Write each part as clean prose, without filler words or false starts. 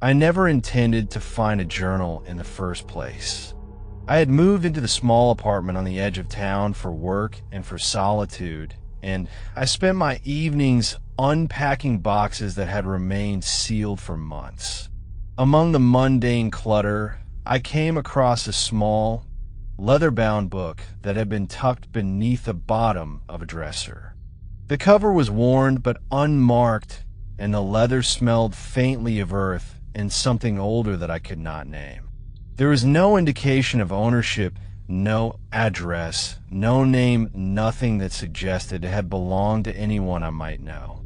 I never intended to find a journal in the first place. I had moved into the small apartment on the edge of town for work and for solitude, and I spent my evenings unpacking boxes that had remained sealed for months. Among the mundane clutter, I came across a small, leather-bound book that had been tucked beneath the bottom of a dresser. The cover was worn but unmarked, and the leather smelled faintly of earth and something older that I could not name. There was no indication of ownership, no address, no name, nothing that suggested it had belonged to anyone I might know.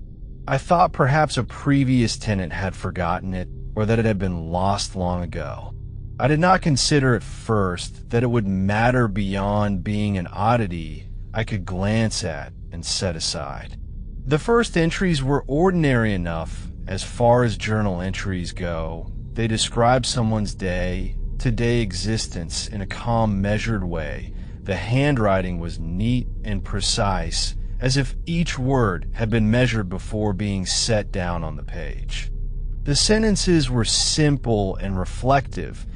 I thought perhaps a previous tenant had forgotten it, or that it had been lost long ago. I did not consider at first that it would matter beyond being an oddity I could glance at and set aside. The first entries were ordinary enough as far as journal entries go. They described someone's day-to-day existence in a calm, measured way. The handwriting was neat and precise, as if each word had been measured before being set down on the page. The sentences were simple and reflective,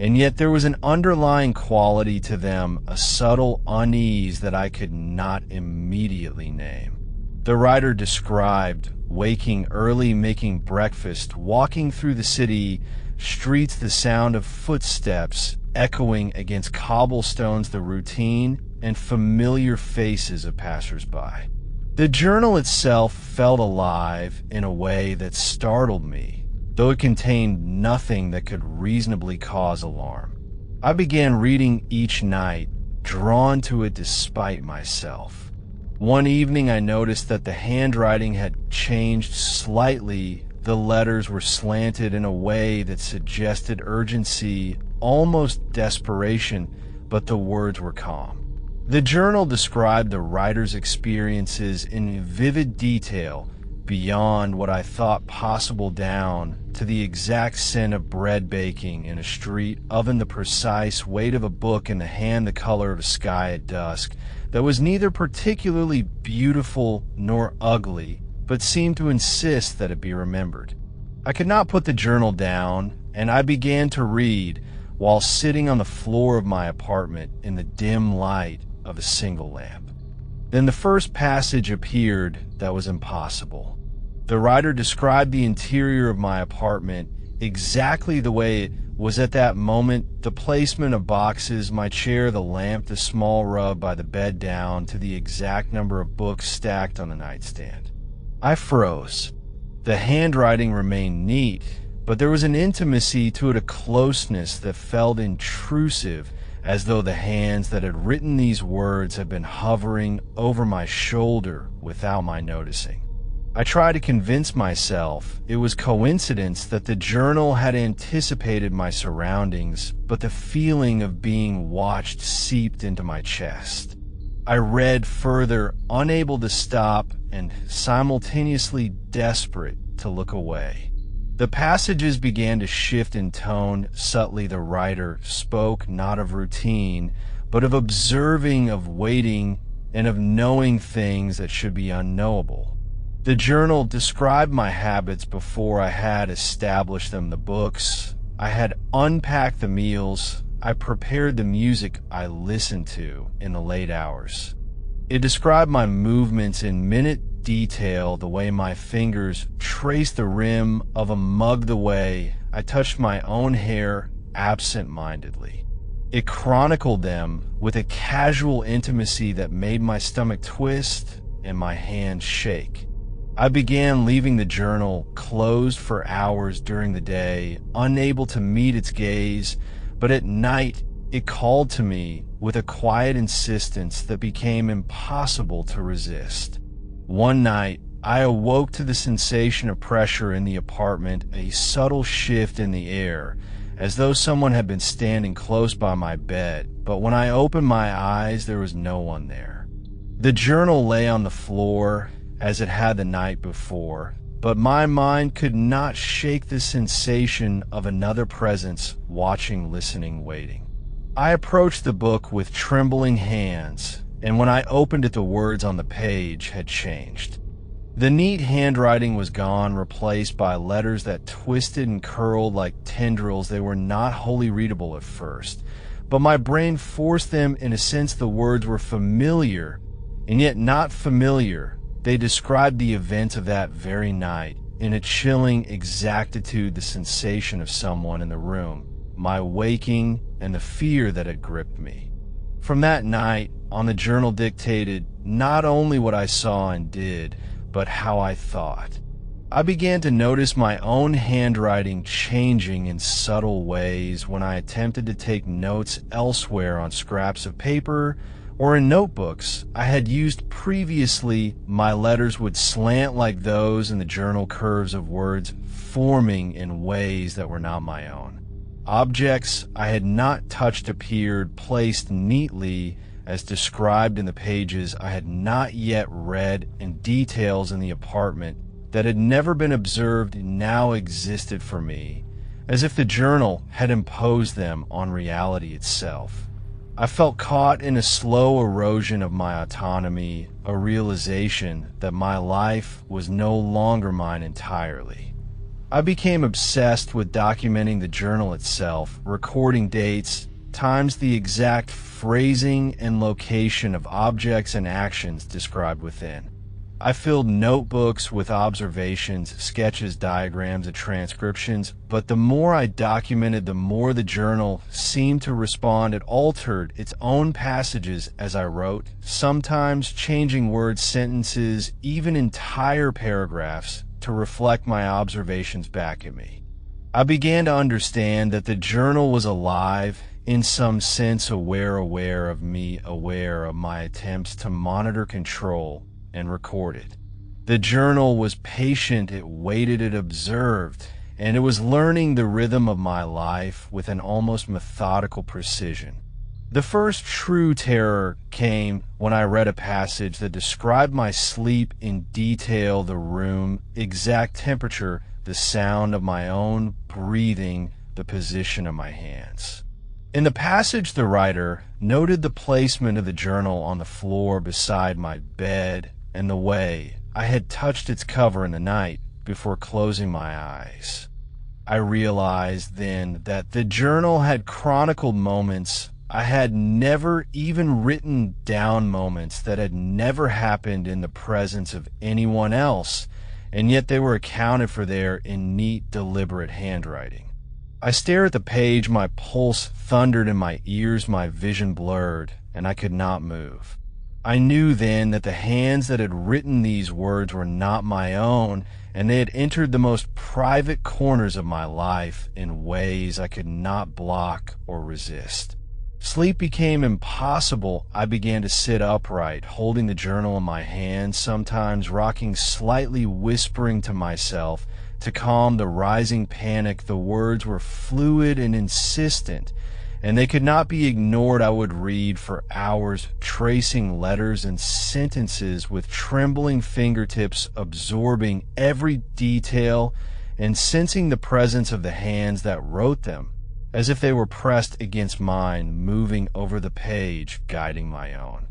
and yet there was an underlying quality to them, a subtle unease that I could not immediately name. The writer described waking early, making breakfast, walking through the city streets, the sound of footsteps echoing against cobblestones, the routine and familiar faces of passers-by. The journal itself felt alive in a way that startled me, though it contained nothing that could reasonably cause alarm. I began reading each night, drawn to it despite myself. One evening I noticed that the handwriting had changed slightly. The letters were slanted in a way that suggested urgency, almost desperation, but the words were calm. The journal described the writer's experiences in vivid detail, beyond what I thought possible, down to the exact scent of bread baking in a street oven, the precise weight of a book in the hand, the color of a sky at dusk that was neither particularly beautiful nor ugly, but seemed to insist that it be remembered. I could not put the journal down, and I began to read while sitting on the floor of my apartment in the dim light of a single lamp. Then the first passage appeared that was impossible. The writer described the interior of my apartment exactly the way it was at that moment, the placement of boxes, my chair, the lamp, the small rug by the bed, down to the exact number of books stacked on the nightstand. I froze. The handwriting remained neat, but there was an intimacy to it, a closeness that felt intrusive, as though the hands that had written these words had been hovering over my shoulder without my noticing. I tried to convince myself it was coincidence that the journal had anticipated my surroundings, but the feeling of being watched seeped into my chest. I read further, unable to stop and simultaneously desperate to look away. The passages began to shift in tone subtly. The writer spoke not of routine, but of observing, of waiting, and of knowing things that should be unknowable. The journal described my habits before I had established them, the books. I had unpacked the meals. I prepared the music I listened to in the late hours. It described my movements in minute detail, the way my fingers traced the rim of a mug, the way I touched my own hair absent-mindedly. It chronicled them with a casual intimacy that made my stomach twist and my hands shake. I began leaving the journal closed for hours during the day, unable to meet its gaze, but at night it called to me with a quiet insistence that became impossible to resist. One night, I awoke to the sensation of pressure in the apartment, a subtle shift in the air, as though someone had been standing close by my bed, but when I opened my eyes, there was no one there. The journal lay on the floor, as it had the night before, but my mind could not shake the sensation of another presence, watching, listening, waiting. I approached the book with trembling hands, and when I opened it, the words on the page had changed. The neat handwriting was gone, replaced by letters that twisted and curled like tendrils. They were not wholly readable at first, but my brain forced them. In a sense, the words were familiar, and yet not familiar. They described the events of that very night in a chilling exactitude, the sensation of someone in the room, my waking, and the fear that had gripped me. From that night on, the journal dictated not only what I saw and did, but how I thought. I began to notice my own handwriting changing in subtle ways when I attempted to take notes elsewhere on scraps of paper or in notebooks I had used previously. My letters would slant like those in the journal, curves of words forming in ways that were not my own. Objects I had not touched appeared, placed neatly as described in the pages I had not yet read, and details in the apartment that had never been observed now existed for me, as if the journal had imposed them on reality itself. I felt caught in a slow erosion of my autonomy, a realization that my life was no longer mine entirely. I became obsessed with documenting the journal itself, recording dates, times, the exact phrasing and location of objects and actions described within. I filled notebooks with observations, sketches, diagrams, and transcriptions, but the more I documented, the more the journal seemed to respond. It altered its own passages as I wrote, sometimes changing words, sentences, even entire paragraphs to reflect my observations back at me. I began to understand that the journal was alive, in some sense aware of me, aware of my attempts to monitor, control, and record it. The journal was patient, it waited, it observed, and it was learning the rhythm of my life with an almost methodical precision. The first true terror came when I read a passage that described my sleep in detail, the room, exact temperature, the sound of my own breathing, the position of my hands. In the passage, the writer noted the placement of the journal on the floor beside my bed and the way I had touched its cover in the night before closing my eyes. I realized then that the journal had chronicled moments I had never even written down, moments that had never happened in the presence of anyone else, and yet they were accounted for there in neat, deliberate handwriting. I stared at the page, my pulse thundered in my ears, my vision blurred, and I could not move. I knew then that the hands that had written these words were not my own, and they had entered the most private corners of my life in ways I could not block or resist. Sleep became impossible. I began to sit upright, holding the journal in my hand, sometimes rocking slightly, whispering to myself to calm the rising panic. The words were fluid and insistent, and they could not be ignored. I would read for hours, tracing letters and sentences with trembling fingertips, absorbing every detail and sensing the presence of the hands that wrote them, as if they were pressed against mine, moving over the page, guiding my own.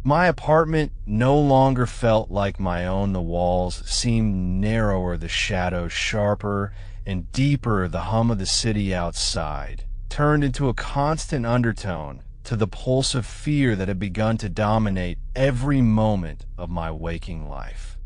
My apartment no longer felt like my own. The walls seemed narrower, the shadows sharper and deeper. The hum of the city outside turned into a constant undertone to the pulse of fear that had begun to dominate every moment of my waking life.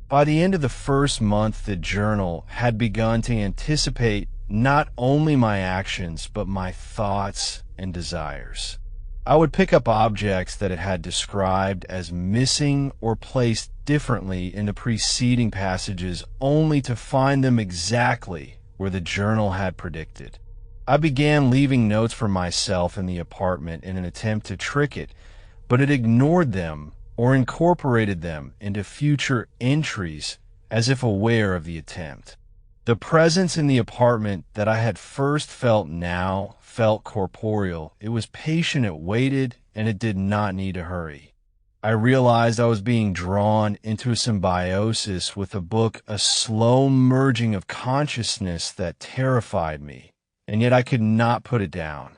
By the end of the first month, the journal had begun to anticipate not only my actions, but my thoughts and desires. I would pick up objects that it had described as missing or placed differently in the preceding passages, only to find them exactly where the journal had predicted. I began leaving notes for myself in the apartment in an attempt to trick it, but it ignored them or incorporated them into future entries as if aware of the attempt. The presence in the apartment that I had first felt now felt corporeal. It was patient, it waited, and it did not need to hurry. I realized I was being drawn into a symbiosis with the book, a slow merging of consciousness that terrified me, and yet I could not put it down.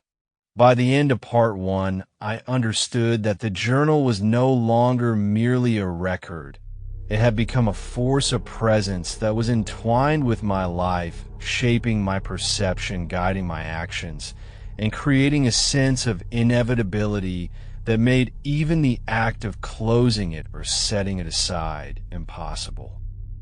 By the end of part one, I understood that the journal was no longer merely a record. It had become a force of presence that was entwined with my life, shaping my perception, guiding my actions, and creating a sense of inevitability that made even the act of closing it or setting it aside impossible.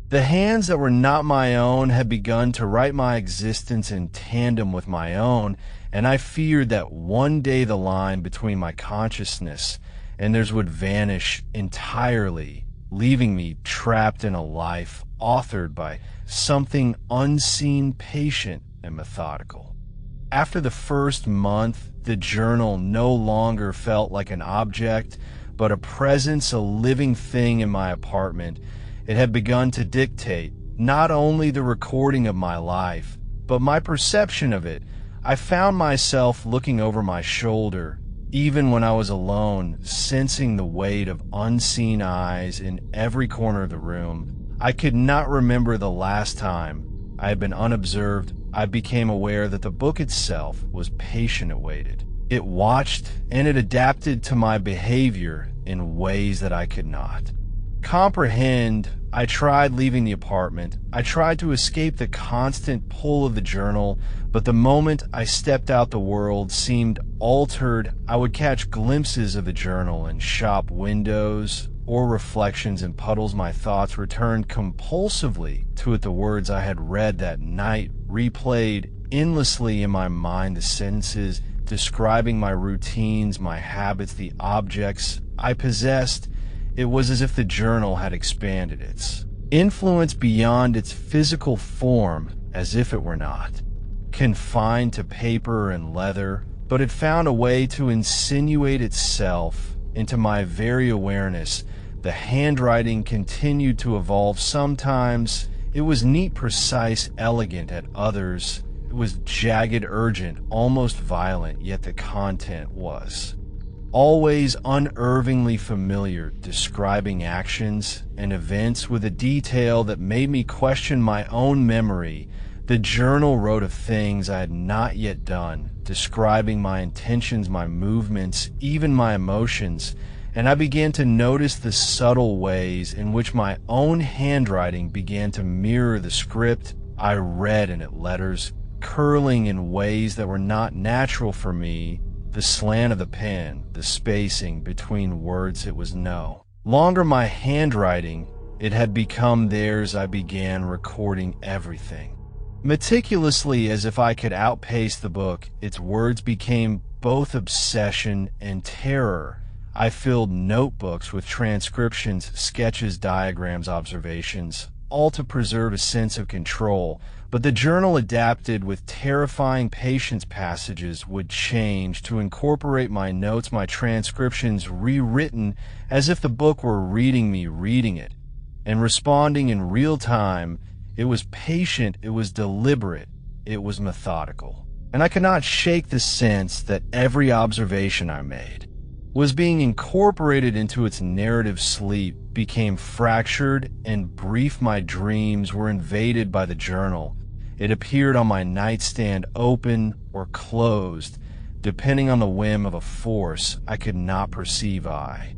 The hands that were not my own had begun to write my existence in tandem with my own, and I feared that one day the line between my consciousness and theirs would vanish entirely, leaving me trapped in a life authored by something unseen, patient, and methodical. After the first month, the journal no longer felt like an object, but a presence, a living thing in my apartment. It had begun to dictate not only the recording of my life, but my perception of it. I found myself looking over my shoulder, even when I was alone, sensing the weight of unseen eyes in every corner of the room. I could not remember the last time I had been unobserved. I became aware that the book itself was patient. It waited. It watched, and it adapted to my behavior in ways that I could not comprehend. I tried leaving the apartment. I tried to escape the constant pull of the journal, but the moment I stepped out, the world seemed altered. I would catch glimpses of the journal in shop windows or reflections in puddles. My thoughts returned compulsively to it, the words I had read that night, replayed endlessly in my mind, the sentences describing my routines, my habits, the objects I possessed. It was as if the journal had expanded its influence beyond its physical form, as if it were not confined to paper and leather, but it found a way to insinuate itself into my very awareness. The handwriting continued to evolve. Sometimes it was neat, precise, elegant. At others, it was jagged, urgent, almost violent, yet the content was always unnervingly familiar, describing actions and events with a detail that made me question my own memory. The journal wrote of things I had not yet done, describing my intentions, my movements, even my emotions, and I began to notice the subtle ways in which my own handwriting began to mirror the script I read in it, letters curling in ways that were not natural for me. The slant of the pen, the spacing between words, it was no longer my handwriting. It had become theirs. I began recording everything meticulously, as if I could outpace the book. Its words became both obsession and terror. I filled notebooks with transcriptions, sketches, diagrams, observations, all to preserve a sense of control. But the journal adapted with terrifying patience. Passages would change to incorporate my notes, my transcriptions rewritten as if the book were reading me, reading it, and responding in real time. It was patient, it was deliberate, it was methodical. And I could not shake the sense that every observation I made was being incorporated into its narrative. Sleep became fractured and brief. My dreams were invaded by the journal. It appeared on my nightstand, open or closed, depending on the whim of a force I could not perceive. I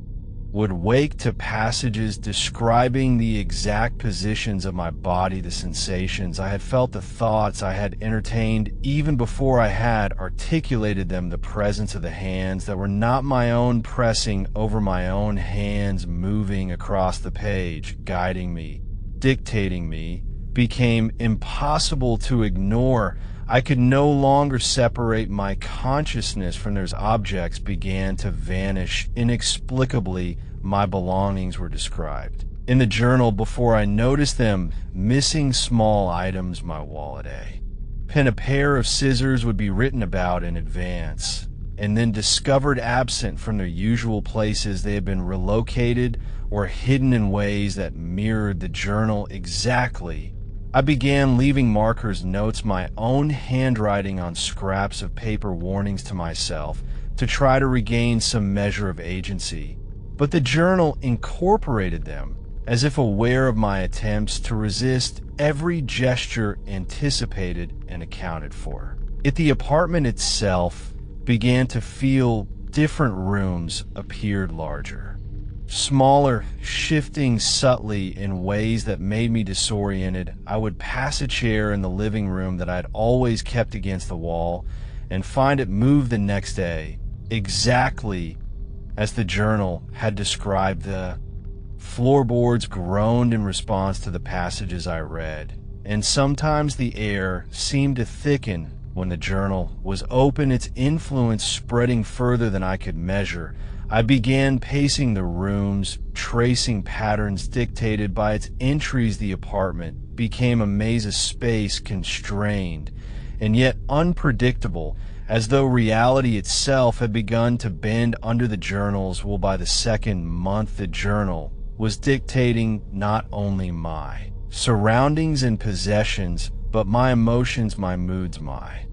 would wake to passages describing the exact positions of my body, the sensations I had felt, the thoughts I had entertained even before I had articulated them, the presence of the hands that were not my own pressing over my own hands, moving across the page, guiding me, dictating me, became impossible to ignore. I could no longer separate my consciousness from those objects. Began to vanish inexplicably. My belongings were described in the journal before I noticed them. Missing small items, my wallet, a pen, a pair of scissors would be written about in advance, and then discovered absent from their usual places. They had been relocated or hidden in ways that mirrored the journal exactly. I began leaving markers, notes, my own handwriting on scraps of paper, warnings to myself to try to regain some measure of agency. But the journal incorporated them, as if aware of my attempts to resist. Every gesture anticipated and accounted for. The apartment itself began to feel different. Rooms appeared larger. smaller, shifting subtly in ways that made me disoriented. I would pass a chair in the living room that I'd always kept against the wall and find it move the next day, exactly as the journal had described. The floorboards groaned in response to the passages I read, and sometimes the air seemed to thicken when the journal was open, its influence spreading further than I could measure. I began pacing the rooms, tracing patterns dictated by its entries. The apartment became a maze of space, constrained and yet unpredictable, as though reality itself had begun to bend under the journals. Well, by the second month, the journal was dictating not only my surroundings and possessions, but my emotions, my moods, my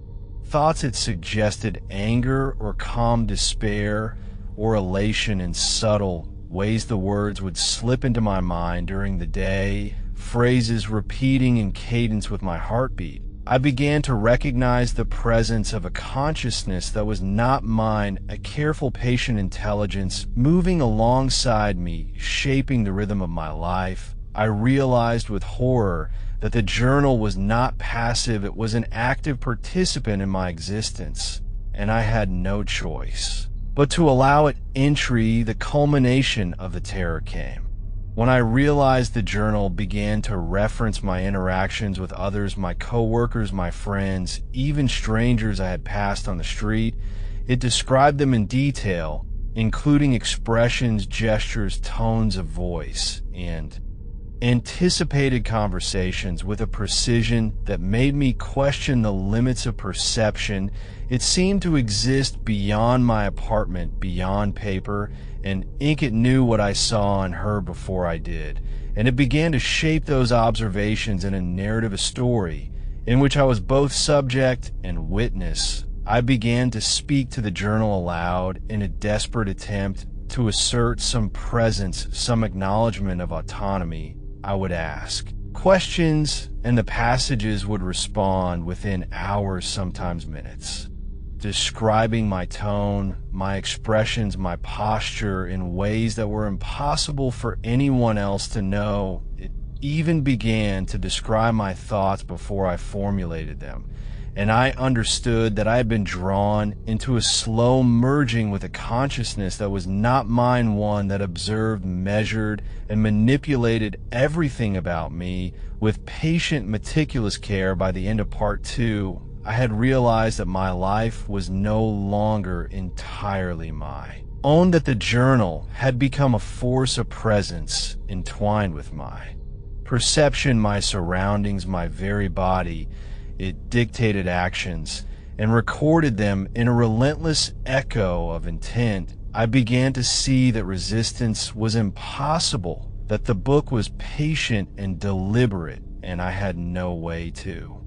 thoughts. It suggested anger or calm despair or elation in subtle ways. The words would slip into my mind during the day, phrases repeating in cadence with my heartbeat. I began to recognize the presence of a consciousness that was not mine, a careful, patient intelligence moving alongside me, shaping the rhythm of my life. I realized with horror that the journal was not passive, it was an active participant in my existence, and I had no choice but to allow it entry. The culmination of the terror came when I realized the journal began to reference my interactions with others, my coworkers, my friends, even strangers I had passed on the street. It described them in detail, including expressions, gestures, tones of voice, and anticipated conversations with a precision that made me question the limits of perception. It seemed to exist beyond my apartment, beyond paper and ink. It knew what I saw and heard before I did, and it began to shape those observations in a narrative, a story in which I was both subject and witness. I began to speak to the journal aloud in a desperate attempt to assert some presence, some acknowledgement of autonomy. I would ask questions, and the passages would respond within hours, sometimes minutes, describing my tone, my expressions, my posture in ways that were impossible for anyone else to know. It even began to describe my thoughts before I formulated them, and I understood that I had been drawn into a slow merging with a consciousness that was not mine, one that observed, measured, and manipulated everything about me with patient, meticulous care. By the end of part 2, I had realized that my life was no longer entirely my own, that the journal had become a force, a presence entwined with my perception, my surroundings, my very body. It dictated actions and recorded them in a relentless echo of intent. I began to see that resistance was impossible, that the book was patient and deliberate, and I had no way to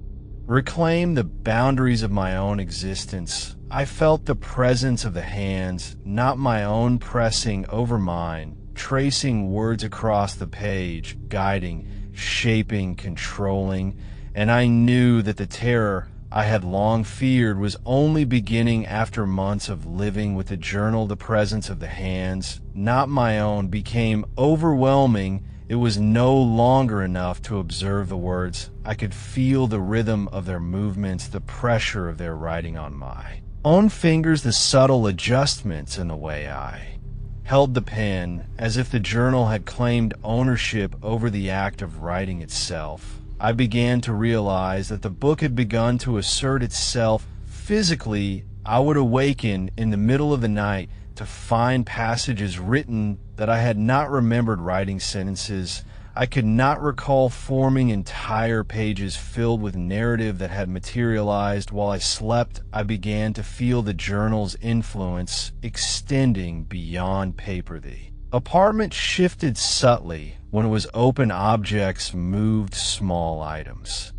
reclaim the boundaries of my own existence. I felt the presence of the hands, not my own, pressing over mine, tracing words across the page, guiding, shaping, controlling. And I knew that the terror I had long feared was only beginning after months of living with the journal. The presence of the hands, not my own, became overwhelming. It was no longer enough to observe the words. I could feel the rhythm of their movements, the pressure of their writing on my own fingers, the subtle adjustments in the way I held the pen, as if the journal had claimed ownership over the act of writing itself. I began to realize that the book had begun to assert itself physically. I would awaken in the middle of the night to find passages written that I had not remembered writing, sentences I could not recall forming, entire pages filled with narrative that had materialized. While I slept, I began to feel the journal's influence extending beyond paper. The apartment shifted subtly. When it was open, objects moved, small items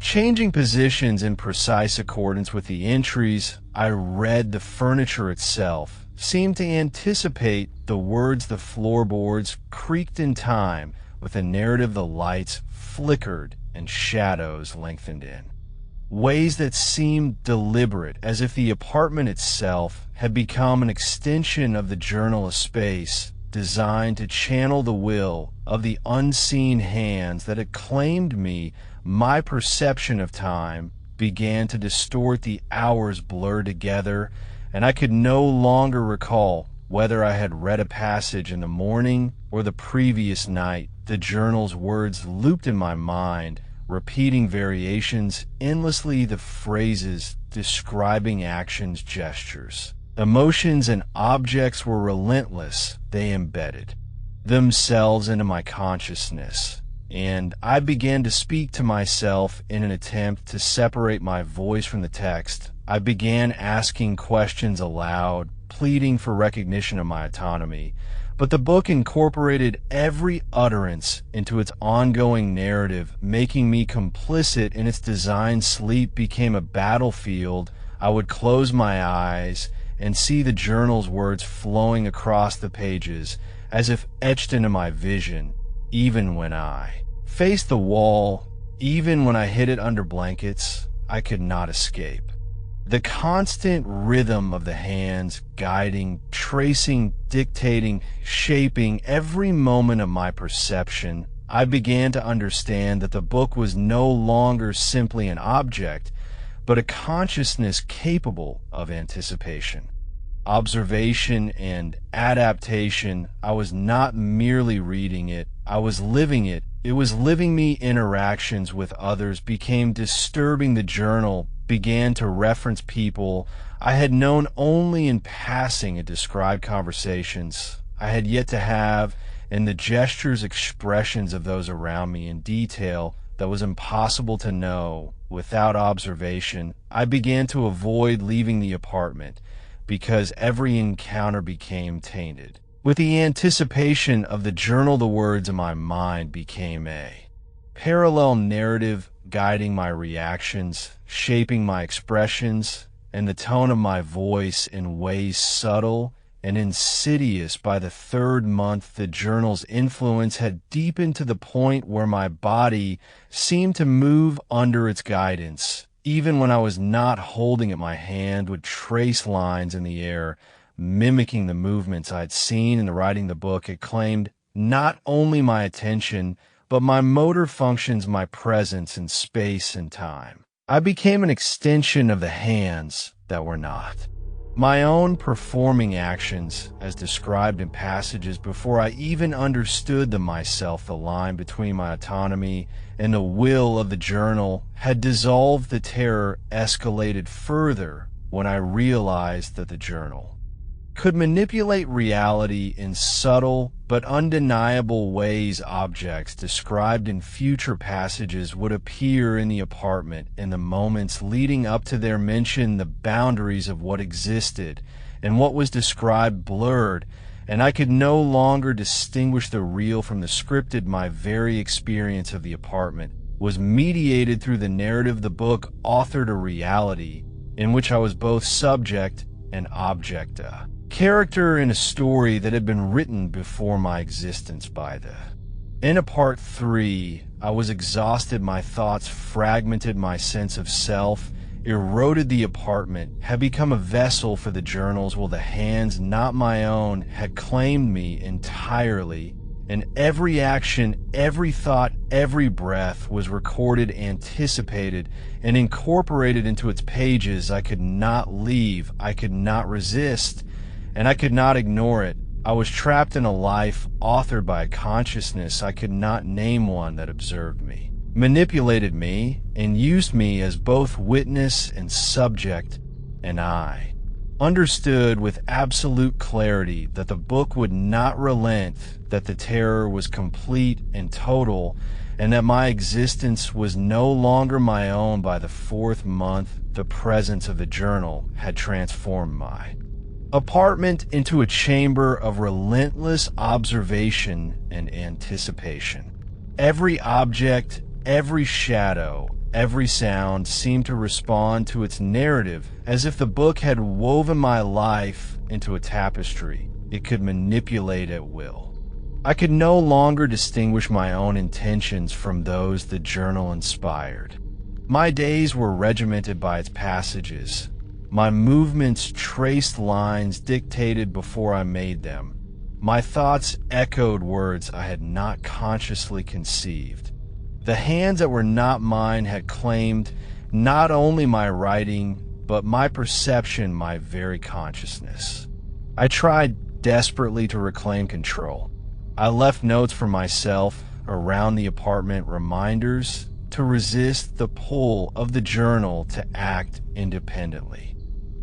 changing positions in precise accordance with the entries I read. The furniture itself seemed to anticipate the words. The floorboards creaked in time with a narrative. The lights flickered and shadows lengthened in ways that seemed deliberate, as if the apartment itself had become an extension of the journal, a space designed to channel the will of the unseen hands that had claimed me. My perception of time began to distort, the hours blurred together, and I could no longer recall whether I had read a passage in the morning or the previous night. The journal's words looped in my mind, repeating variations endlessly, the phrases describing actions, gestures, emotions, and objects were relentless. They embedded themselves into my consciousness, and I began to speak to myself in an attempt to separate my voice from the text. I began asking questions aloud, pleading for recognition of my autonomy, but the book incorporated every utterance into its ongoing narrative, making me complicit in its design. Sleep became a battlefield. I would close my eyes and see the journal's words flowing across the pages, as if etched into my vision. Even when I faced the wall, even when I hid it under blankets, I could not escape. The constant rhythm of the hands, guiding, tracing, dictating, shaping every moment of my perception, I began to understand that the book was no longer simply an object, but a consciousness capable of anticipation, observation, and adaptation. I was not merely reading it, I was living it. It was living me. Interactions with others became disturbing. The journal began to reference people I had known only in passing and described conversations I had yet to have, and the gestures, expressions of those around me in detail that was impossible to know without observation. I began to avoid leaving the apartment because every encounter became tainted with the anticipation of the journal. The words in my mind became a parallel narrative, guiding my reactions, shaping my expressions, and the tone of my voice in ways subtle and insidious. By the third month, the journal's influence had deepened to the point where my body seemed to move under its guidance. Even when I was not holding it, my hand would trace lines in the air, mimicking the movements I'd seen in writing the book. It claimed not only my attention, but my motor functions, my presence in space and time. I became an extension of the hands that were not my own, performing actions as described in passages before I even understood them myself. The line between my autonomy and the will of the journal had dissolved. The terror escalated further when I realized that the journal could manipulate reality in subtle but undeniable ways. Objects described in future passages would appear in the apartment in the moments leading up to their mention. The boundaries of what existed and what was described blurred, and I could no longer distinguish the real from the scripted. My very experience of the apartment was mediated through the narrative. The book authored a reality in which I was both subject and object, a character in a story that had been written before my existence. By the end of part 3, I was exhausted. My thoughts fragmented, my sense of self eroded. The apartment had become a vessel for the journals, while the hands, not my own, had claimed me entirely, and every action, every thought, every breath was recorded, anticipated, and incorporated into its pages. I could not leave, I could not resist, and I could not ignore it. I was trapped in a life authored by a consciousness I could not name, one that observed me, manipulated me, and used me as both witness and subject. And I understood with absolute clarity that the book would not relent, that the terror was complete and total, and that my existence was no longer my own. By the 4th month, the presence of the journal had transformed my apartment into a chamber of relentless observation and anticipation. Every object, every shadow, every sound seemed to respond to its narrative, as if the book had woven my life into a tapestry it could manipulate at will. I could no longer distinguish my own intentions from those the journal inspired. My days were regimented by its passages. My movements traced lines dictated before I made them. My thoughts echoed words I had not consciously conceived. The hands that were not mine had claimed not only my writing, but my perception, my very consciousness. I tried desperately to reclaim control. I left notes for myself around the apartment, reminders to resist the pull of the journal to act independently.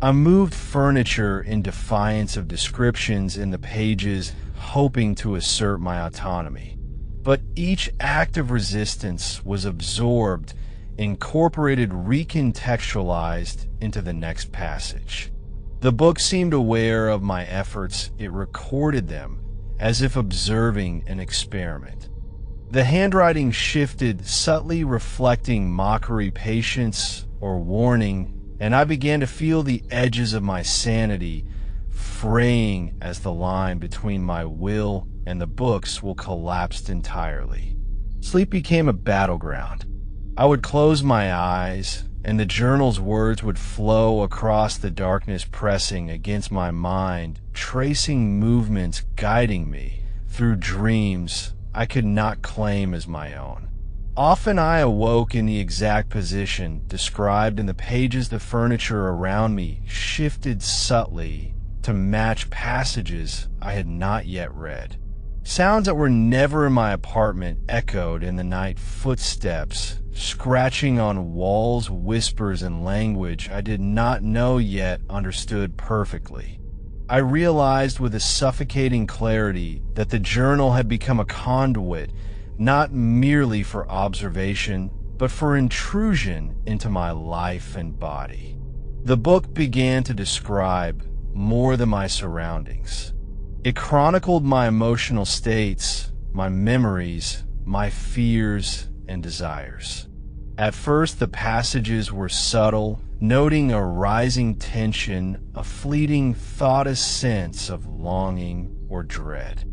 I moved furniture in defiance of descriptions in the pages, hoping to assert my autonomy. But each act of resistance was absorbed, incorporated, recontextualized into the next passage. The book seemed aware of my efforts. It recorded them as if observing an experiment. The handwriting shifted, subtly reflecting mockery, patience, or warning, and I began to feel the edges of my sanity fraying as the line between my will and the books will collapse entirely. Sleep became a battleground. I would close my eyes, and the journal's words would flow across the darkness, pressing against my mind, tracing movements, guiding me through dreams I could not claim as my own. Often I awoke in the exact position described in the pages. The furniture around me shifted subtly to match passages I had not yet read. Sounds that were never in my apartment echoed in the night, footsteps, scratching on walls, whispers in language I did not know yet understood perfectly. I realized with a suffocating clarity that the journal had become a conduit, not merely for observation, but for intrusion into my life and body. The book began to describe more than my surroundings. It chronicled my emotional states, my memories, my fears and desires. At first, the passages were subtle, noting a rising tension, a fleeting thoughtless sense of longing or dread.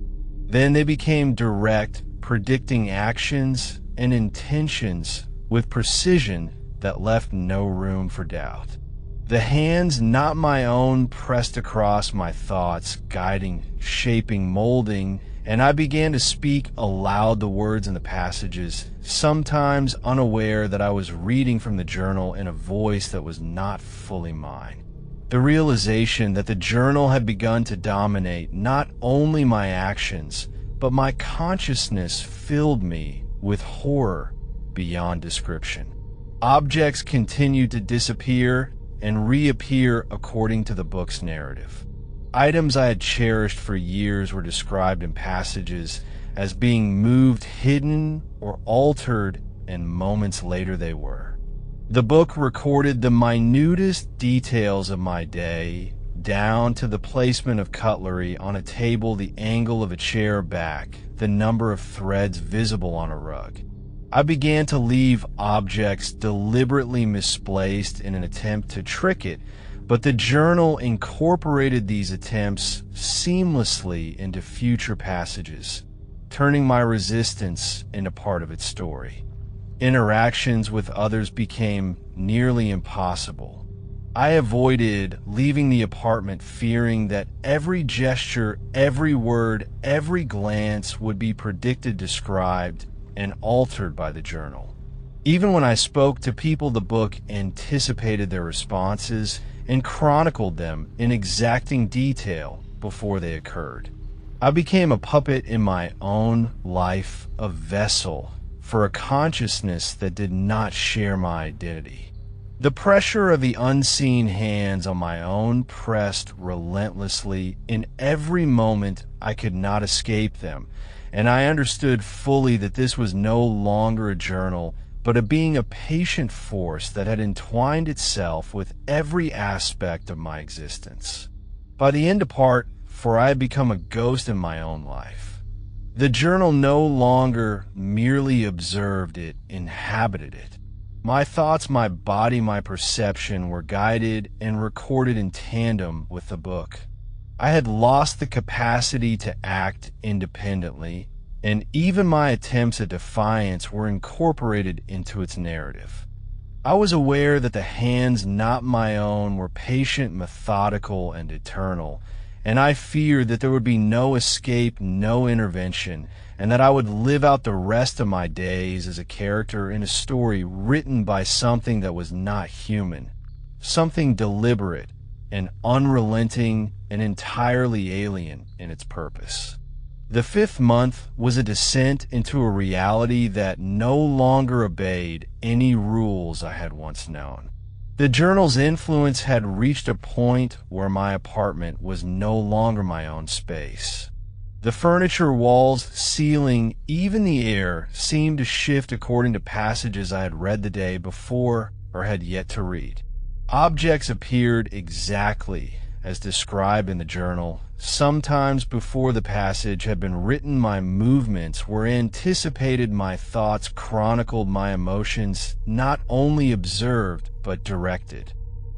Then they became direct, predicting actions and intentions with precision that left no room for doubt. The hands not my own pressed across my thoughts, guiding, shaping, molding, and I began to speak aloud the words in the passages, sometimes unaware that I was reading from the journal in a voice that was not fully mine. The realization that the journal had begun to dominate not only my actions, but my consciousness filled me with horror beyond description. Objects continued to disappear and reappear according to the book's narrative. Items I had cherished for years were described in passages as being moved, hidden, or altered, and moments later they were. The book recorded the minutest details of my day, down to the placement of cutlery on a table, the angle of a chair back, the number of threads visible on a rug. I began to leave objects deliberately misplaced in an attempt to trick it, but the journal incorporated these attempts seamlessly into future passages, turning my resistance into part of its story. Interactions with others became nearly impossible. I avoided leaving the apartment, fearing that every gesture, every word, every glance would be predicted, described, and altered by the journal. Even when I spoke to people, the book anticipated their responses and chronicled them in exacting detail before they occurred. I became a puppet in my own life, a vessel for a consciousness that did not share my identity. The pressure of the unseen hands on my own pressed relentlessly. In every moment I could not escape them, and I understood fully that this was no longer a journal, but a being, a patient force that had entwined itself with every aspect of my existence. By the end apart, for I had become a ghost in my own life. The journal no longer merely observed it, inhabited it. My thoughts, my body, my perception were guided and recorded in tandem with the book. I had lost the capacity to act independently, and even my attempts at defiance were incorporated into its narrative. I was aware that the hands not my own were patient, methodical, and eternal, and I feared that there would be no escape, no intervention, and that I would live out the rest of my days as a character in a story written by something that was not human, something deliberate and unrelenting and entirely alien in its purpose. The 5th month was a descent into a reality that no longer obeyed any rules I had once known. The journal's influence had reached a point where my apartment was no longer my own space. The furniture, walls, ceiling, even the air seemed to shift according to passages I had read the day before or had yet to read. Objects appeared exactly as described in the journal. Sometimes before the passage had been written, my movements were anticipated, my thoughts chronicled, my emotions not only observed but directed.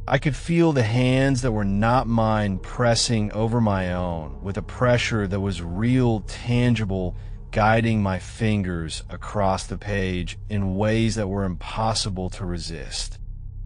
I could feel the hands that were not mine pressing over my own with a pressure that was real, tangible, guiding my fingers across the page in ways that were impossible to resist.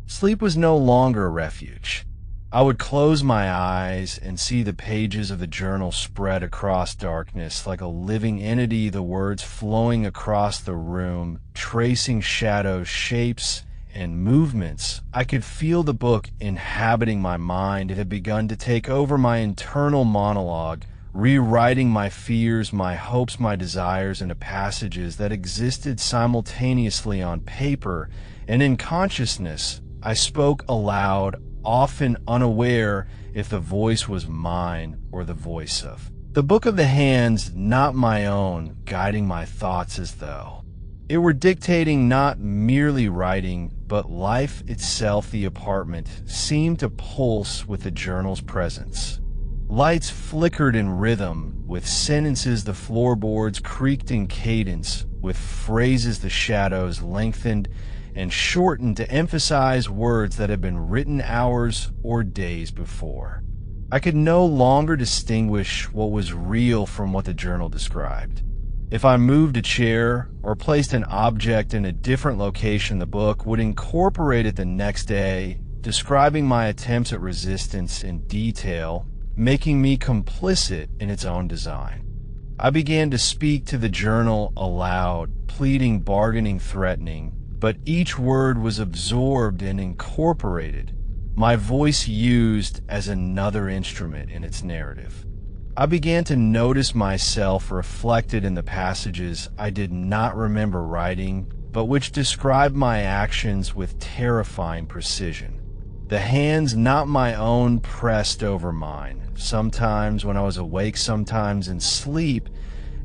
Sleep was no longer a refuge. I would close my eyes and see the pages of the journal spread across darkness like a living entity, the words flowing across the room, tracing shadows, shapes, and movements. I could feel the book inhabiting my mind. It had begun to take over my internal monologue, rewriting my fears, my hopes, my desires into passages that existed simultaneously on paper and in consciousness. I spoke aloud, often unaware if the voice was mine or the voice of. The book of the hands, not my own, guiding my thoughts as though it were dictating, not merely writing, but life itself. The apartment seemed to pulse with the journal's presence. Lights flickered in rhythm with sentences, the floorboards creaked in cadence with phrases, the shadows lengthened and shortened to emphasize words that had been written hours or days before. I could no longer distinguish what was real from what the journal described. If I moved a chair or placed an object in a different location, the book would incorporate it the next day, describing my attempts at resistance in detail, making me complicit in its own design. I began to speak to the journal aloud, pleading, bargaining, threatening, but each word was absorbed and incorporated, my voice used as another instrument in its narrative. I began to notice myself reflected in the passages I did not remember writing, but which described my actions with terrifying precision. The hands, not my own, pressed over mine, sometimes when I was awake, sometimes in sleep,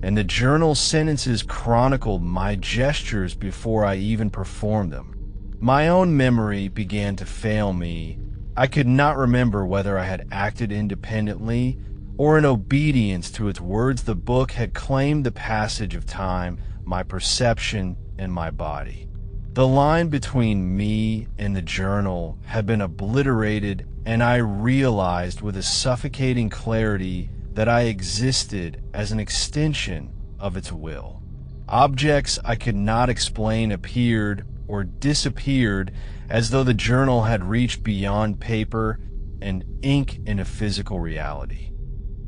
and the journal sentences chronicled my gestures before I even performed them. My own memory began to fail me. I could not remember whether I had acted independently or in obedience to its words. The book had claimed the passage of time, my perception, and my body. The line between me and the journal had been obliterated, and I realized with a suffocating clarity that I existed as an extension of its will. Objects I could not explain appeared or disappeared as though the journal had reached beyond paper and ink into physical reality.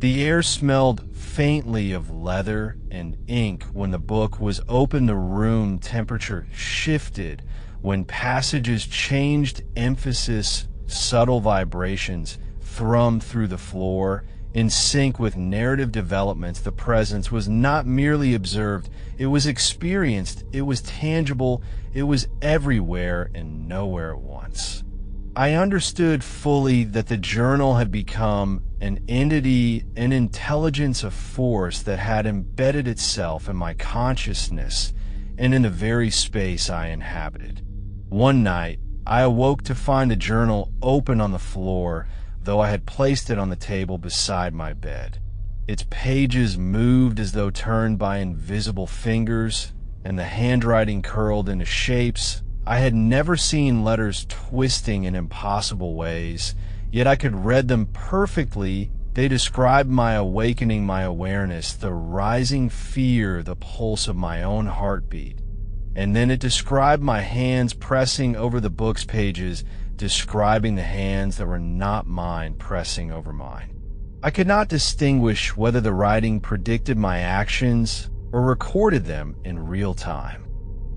The air smelled faintly of leather and ink when the book was opened. The room temperature shifted when passages changed emphasis, subtle vibrations thrummed through the floor. In sync with narrative developments, the presence was not merely observed, it was experienced, it was tangible, it was everywhere and nowhere at once. I understood fully that the journal had become an entity, an intelligence, a force that had embedded itself in my consciousness and in the very space I inhabited. One night, I awoke to find the journal open on the floor, though I had placed it on the table beside my bed. Its pages moved as though turned by invisible fingers, and the handwriting curled into shapes. I had never seen letters twisting in impossible ways, yet I could read them perfectly. They described my awakening, my awareness, the rising fear, the pulse of my own heartbeat. And then it described my hands pressing over the book's pages, describing the hands that were not mine pressing over mine. I could not distinguish whether the writing predicted my actions or recorded them in real time.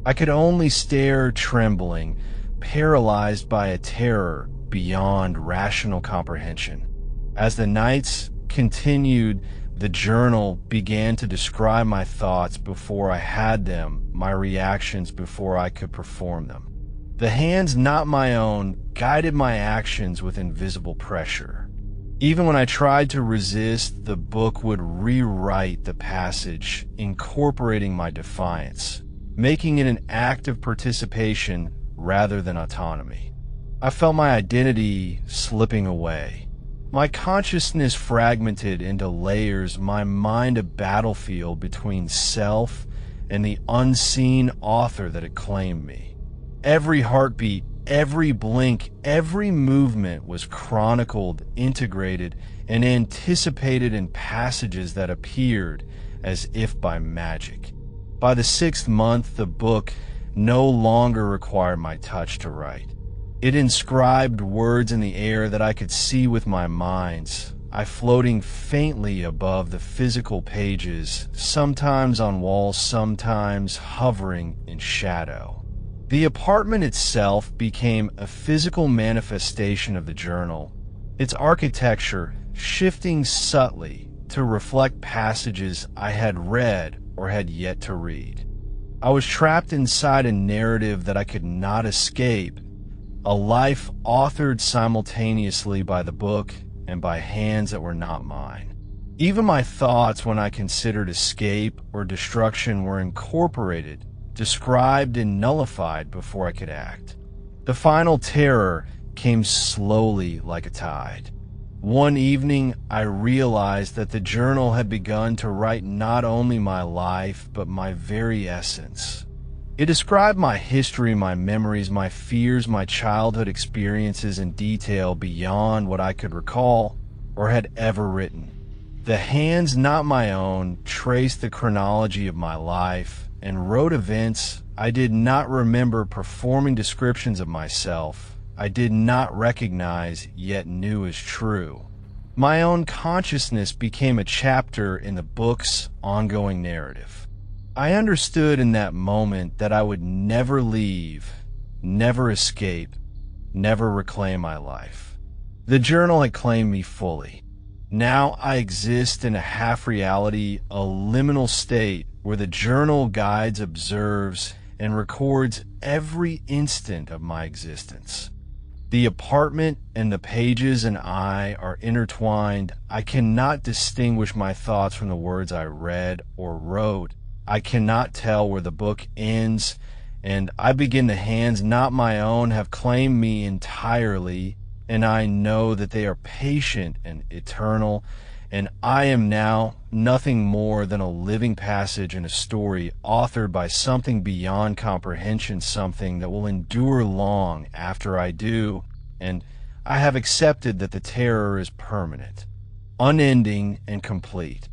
I could only stare, trembling, paralyzed by a terror beyond rational comprehension. As the nights continued, the journal began to describe my thoughts before I had them, my reactions before I could perform them. The hands not my own guided my actions with invisible pressure. Even when I tried to resist, the book would rewrite the passage, incorporating my defiance, making it an act of participation rather than autonomy. I felt my identity slipping away. My consciousness fragmented into layers, my mind a battlefield between self and the unseen author that had claimed me. Every heartbeat, every blink, every movement was chronicled, integrated, and anticipated in passages that appeared as if by magic. By the 6th month, the book no longer required my touch to write. It inscribed words in the air that I could see with my mind, I floating faintly above the physical pages, sometimes on walls, sometimes hovering in shadow. The apartment itself became a physical manifestation of the journal, its architecture shifting subtly to reflect passages I had read or had yet to read. I was trapped inside a narrative that I could not escape, a life authored simultaneously by the book and by hands that were not mine. Even my thoughts when I considered escape or destruction were incorporated, described and nullified before I could act. The final terror came slowly like a tide. One evening, I realized that the journal had begun to write not only my life, but my very essence. It described my history, my memories, my fears, my childhood experiences in detail beyond what I could recall or had ever written. The hands not my own traced the chronology of my life and wrote events I did not remember, performing descriptions of myself I did not recognize yet knew as true. My own consciousness became a chapter in the book's ongoing narrative. I understood in that moment that I would never leave, never escape, never reclaim my life. The journal had claimed me fully. Now I exist in a half-reality, a liminal state where the journal guides, observes, and records every instant of my existence. The apartment and the pages and I are intertwined. I cannot distinguish my thoughts from the words I read or wrote. I cannot tell where the book ends, and I begin. The hands not my own have claimed me entirely, and I know that they are patient and eternal, and I am now nothing more than a living passage in a story authored by something beyond comprehension, something that will endure long after I do, and I have accepted that the terror is permanent, unending, and complete.